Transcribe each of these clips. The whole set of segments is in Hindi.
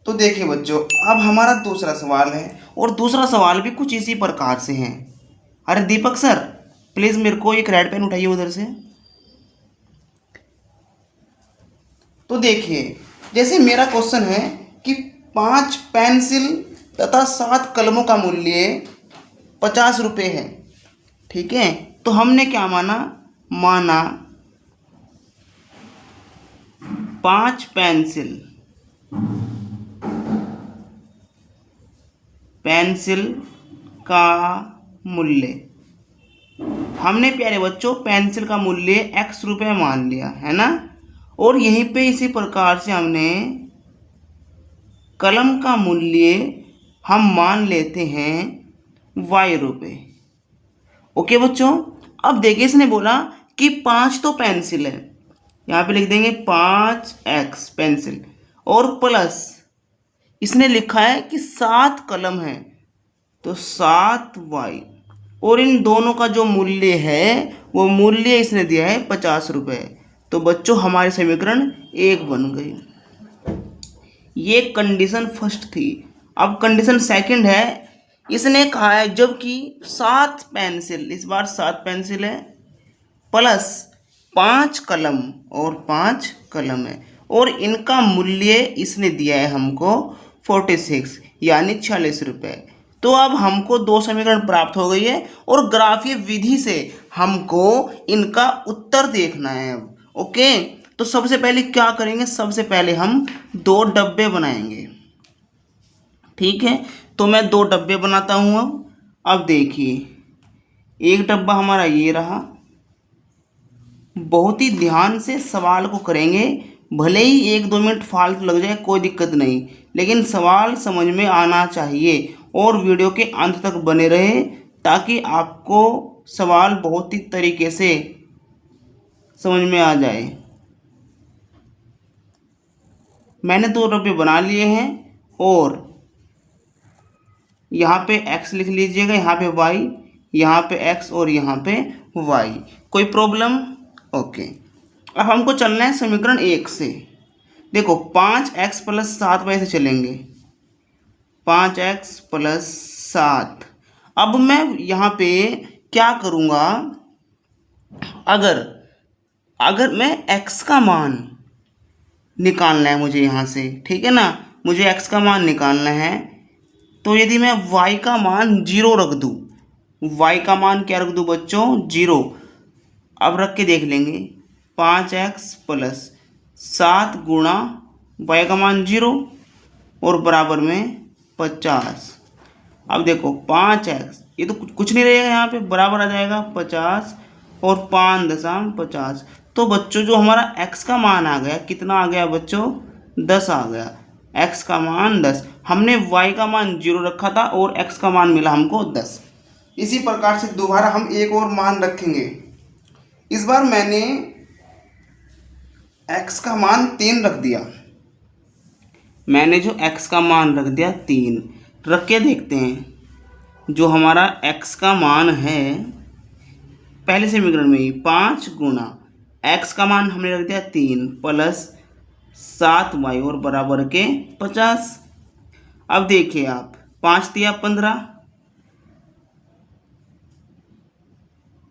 तो देखिए बच्चों, अब हमारा दूसरा सवाल है और दूसरा सवाल भी कुछ इसी प्रकार से है। अरे दीपक सर, प्लीज़ मेरे को एक रेड पेन उठाइए उधर से। तो देखिए, जैसे मेरा क्वेश्चन है कि 5 पेंसिल तथा 7 कलमों का मूल्य 50 रुपये है। ठीक है, तो हमने क्या माना? माना 5 पेंसिल का मूल्य, हमने प्यारे बच्चों पेंसिल का मूल्य ₹X मान लिया है ना। और यहीं पे इसी प्रकार से हमने कलम का मूल्य हम मान लेते हैं ₹Y। ओके बच्चों, अब देखिए इसने बोला कि 5 तो पेंसिल है, यहाँ पे लिख देंगे 5X पेंसिल, और प्लस इसने लिखा है कि 7 कलम है तो 7Y, और इन दोनों का जो मूल्य है वो मूल्य इसने दिया है ₹50। तो बच्चों हमारी समीकरण 1 बन गई। ये कंडीशन फर्स्ट थी। अब कंडीशन सेकंड है, इसने कहा है जबकि 7 पेंसिल, इस बार 7 पेंसिल है प्लस 5 कलम, और 5 कलम है, और इनका मूल्य इसने दिया है हमको 46 यानी ₹46। तो अब हमको दो समीकरण प्राप्त हो गई है और ग्राफीय विधि से हमको इनका उत्तर देखना है अब। ओके, तो सबसे पहले क्या करेंगे? सबसे पहले हम 2 डब्बे बनाएंगे। ठीक है, तो मैं 2 डब्बे बनाता हूँ। अब देखिए, एक डब्बा हमारा ये रहा। बहुत ही ध्यान से सवाल को करेंगे, भले ही 1-2 मिनट फालतू लग जाए कोई दिक्कत नहीं, लेकिन सवाल समझ में आना चाहिए और वीडियो के अंत तक बने रहे ताकि आपको सवाल बहुत ही तरीके से समझ में आ जाए। मैंने 2 डब्बे बना लिए हैं और यहाँ पे x लिख लीजिएगा, यहाँ पे y, यहाँ पे x और यहाँ पे y। कोई प्रॉब्लम? ओके, अब हमको चलना है समीकरण 1 से। देखो 5x + 7y से चलेंगे, 5x + 7। अब मैं यहाँ पे क्या करूँगा? अगर मैं x का मान निकालना है मुझे यहाँ से, ठीक है ना, मुझे x का मान निकालना है, तो यदि मैं y का मान 0 रख दूँ, y का मान क्या रख दूँ बच्चों? 0। अब रख के देख लेंगे, 5x + 7 गुणा y का मान 0 और बराबर में 50। अब देखो 5x, ये तो कुछ नहीं रहेगा, यहाँ पे बराबर आ जाएगा 50 और 5.50। तो बच्चों जो हमारा x का मान आ गया, कितना आ गया बच्चों? 10 आ गया। x का मान 10, हमने y का मान 0 रखा था और x का मान मिला हमको 10। इसी प्रकार से दोबारा हम एक और मान रखेंगे। इस बार मैंने x का मान 3 रख दिया। मैंने जो x का मान रख दिया 3, रख के देखते हैं जो हमारा x का मान है पहले समीकरण में ही 5 गुणा x का मान हमने रख दिया 3 प्लस 7y और बराबर के 50। अब देखिए आप, 5 दिया 15,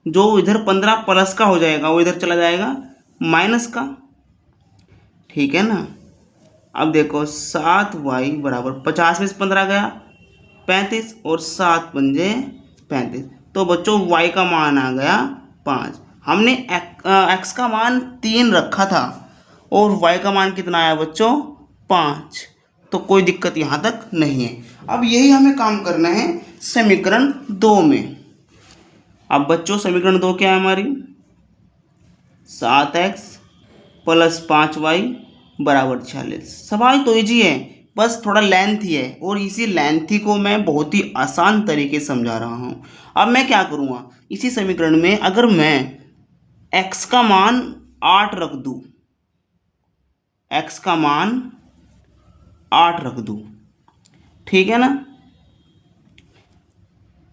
जो इधर 15 प्लस का हो जाएगा वो इधर चला जाएगा माइनस का, ठीक है ना। अब देखो 7y बराबर 50 में से 15 गया 35 और 7 पंजे 35। तो बच्चों y का मान आ गया 5। हमने x का मान 3 रखा था और y का मान कितना आया बच्चों? 5। तो कोई दिक्कत यहाँ तक नहीं है। अब यही हमें काम करना है समीकरण 2 में। अब बच्चों समीकरण 2 क्या है हमारी? 7x + 5y बराबर 46। सवाल तो ईजी है, बस थोड़ा लेंथी है और इसी लेंथी को मैं बहुत ही आसान तरीके से समझा रहा हूँ। अब मैं क्या करूँगा, इसी समीकरण में अगर मैं x का मान 8 रख दूँ, x का मान 8 रख दूँ, ठीक है ना।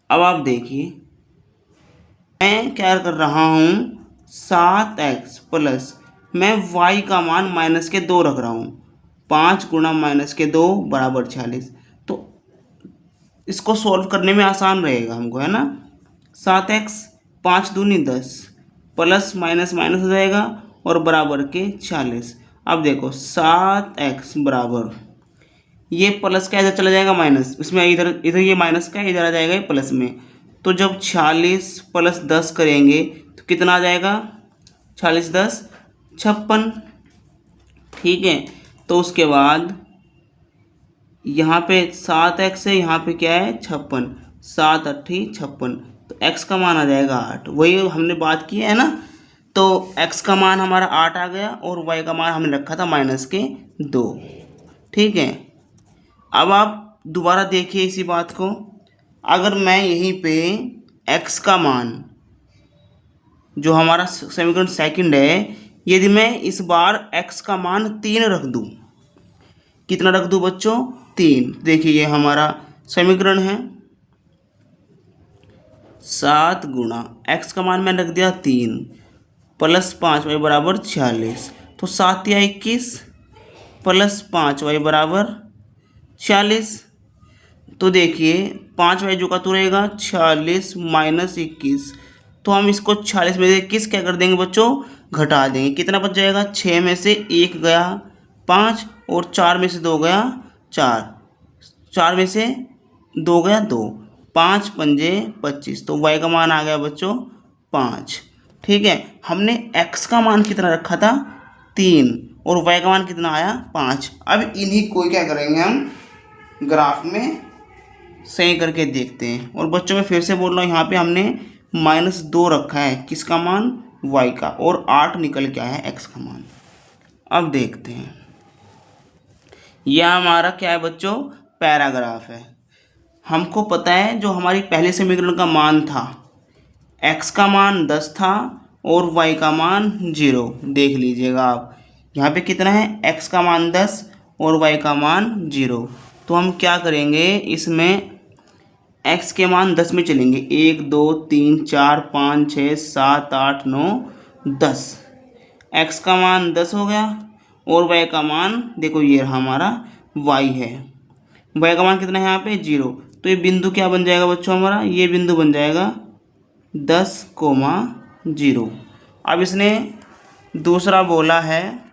अब आप देखिए मैं क्या कर रहा हूँ, 7x प्लस मैं y का मान -2 रख रहा हूँ, 5 गुणा -2 बराबर 46। तो इसको सॉल्व करने में आसान रहेगा हमको, है ना। 7x 5 दूनी 10 प्लस माइनस माइनस हो जाएगा और बराबर के 46। अब देखो 7x बराबर, ये प्लस का इधर चला जाएगा माइनस, इसमें इधर इधर ये माइनस का इधर आ जाएगा ये प्लस में। तो जब 46 प्लस 10 करेंगे तो कितना आ जाएगा, 46 10 56। ठीक है, तो उसके बाद यहाँ पे 7x है, यहाँ पे क्या है 56, 7 8 56, तो x का मान आ जाएगा 8। वही हमने बात की है ना। तो x का मान हमारा 8 आ गया और y का मान हमने रखा था -2। ठीक है, अब आप दोबारा देखिए इसी बात को। अगर मैं यहीं पे x का मान, जो हमारा समीकरण सेकंड है, यदि मैं इस बार x का मान 3 रख दूं, कितना रख दूं बच्चों, 3। देखिए ये हमारा समीकरण है, 7 गुणा x का मान मैंने रख दिया 3 प्लस 5y बराबर 46। तो 7 या 21 प्लस 5y बराबर 46। तो देखिए 5y जो का तो रहेगा 46 माइनस 21। तो हम इसको 46 में से 21 क्या कर देंगे बच्चों, घटा देंगे। कितना बच जाएगा, 6 में से 1 गया 5 और 4 में से 2 गया 4, 4 में से 2 गया 2, 5 पंजे 25। तो y का मान आ गया बच्चों 5। ठीक है, हमने x का मान कितना रखा था 3 और y का मान कितना आया 5। अब इन्हीं को क्या करेंगे हम ग्राफ में सही करके देखते हैं। और बच्चों में फिर से बोल रहा हूँ, यहाँ पे हमने -2 रखा है किसका मान, y का, और 8 निकल के आया है x का मान। अब देखते हैं, यह हमारा क्या है बच्चों, पैराग्राफ है। हमको पता है जो हमारी पहले समीकरण का मान था, x का मान 10 था और y का मान 0। देख लीजिएगा आप, यहाँ पे कितना है, x का मान 10 और y का मान 0। तो हम क्या करेंगे, इसमें x के मान 10 में चलेंगे, 1 2 3 4 5 6 7 8 9 10। x का मान 10 हो गया और y का मान देखो ये रहा हमारा y है, y का मान कितना है यहाँ पे 0। तो ये बिंदु क्या बन जाएगा बच्चों हमारा, ये बिंदु बन जाएगा 10,0। अब इसने दूसरा बोला है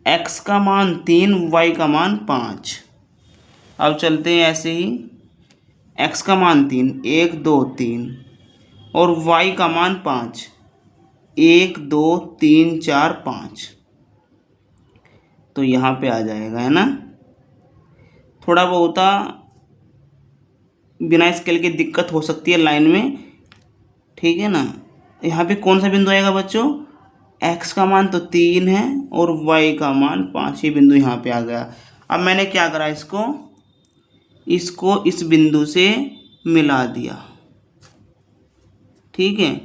x का मान 3 y का मान 5। अब चलते हैं ऐसे ही, x का मान 3 1 2 3 और y का मान 5 1 2 3 4 5। तो यहाँ पे आ जाएगा, है ना। थोड़ा बहुत बिना स्केल के दिक्कत हो सकती है लाइन में, ठीक है ना। यहाँ पे कौन सा बिंदु आएगा बच्चों, x का मान तो 3 है और y का मान 5, ये बिंदु यहाँ पे आ गया। अब मैंने क्या करा, इसको इस बिंदु से मिला दिया। ठीक है,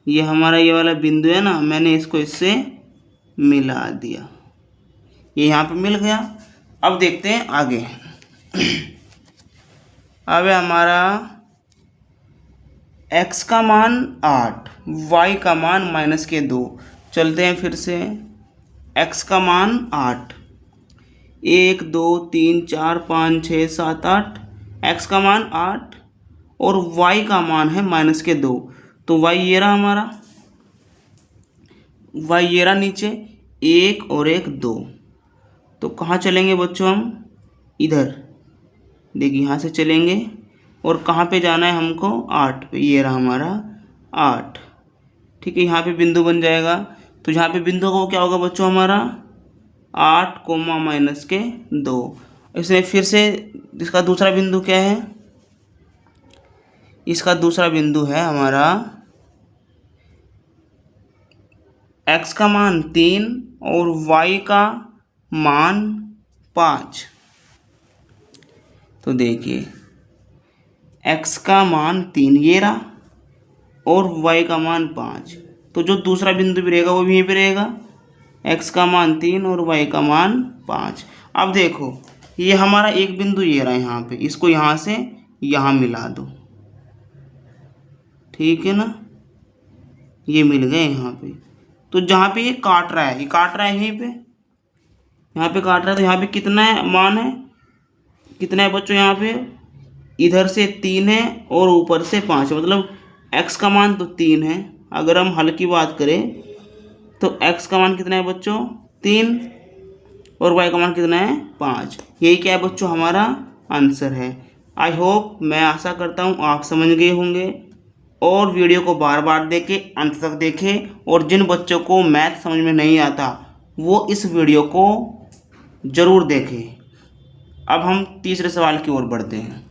ये हमारा ये वाला बिंदु है ना, मैंने इसको इससे मिला दिया, ये यहाँ पे मिल गया। अब देखते हैं आगे। अब हमारा x का मान 8 y का मान -2। चलते हैं फिर से, x का मान 8 1 2 3 4 5 6 7 8, x का मान 8 और y का मान है -2। तो y ये रहा हमारा, y ये रहा नीचे 1 और 1 2। तो कहाँ चलेंगे बच्चों हम, इधर देखिए यहाँ से चलेंगे और कहाँ पे जाना है हमको, 8 पे, ये रहा हमारा 8। ठीक है, यहाँ पे बिंदु बन जाएगा। तो यहाँ पे बिंदु को क्या होगा बच्चों हमारा 8 -2। इसमें फिर से इसका दूसरा बिंदु क्या है, इसका दूसरा बिंदु है हमारा x का मान 3 और y का मान 5। तो देखिए x का मान 3 ये रहा और y का मान 5। तो जो दूसरा बिंदु भी रहेगा वो भी यहीं पे रहेगा, x का मान 3 और y का मान 5। अब देखो ये हमारा एक बिंदु ये रहा यहाँ पे, इसको यहाँ से यहाँ मिला दो, ठीक है ना, ये मिल गए यहाँ पे। तो जहाँ पे ये काट रहा है, ये काट रहा है यहीं पे, यहाँ पे काट रहा है, तो यहाँ पे कितना है मान है, कितना है बच्चों यहाँ पे, इधर से 3 है और ऊपर से 5 है, मतलब x का मान तो 3 है। अगर हम हल की बात करें तो x का मान कितना है बच्चों 3 और y का मान कितना है 5। यही क्या है बच्चों हमारा आंसर है। आई होप, मैं आशा करता हूँ आप समझ गए होंगे, और वीडियो को बार बार देखें, अंत तक देखें, और जिन बच्चों को मैथ समझ में नहीं आता वो इस वीडियो को ज़रूर देखें। अब हम तीसरे सवाल की ओर बढ़ते हैं।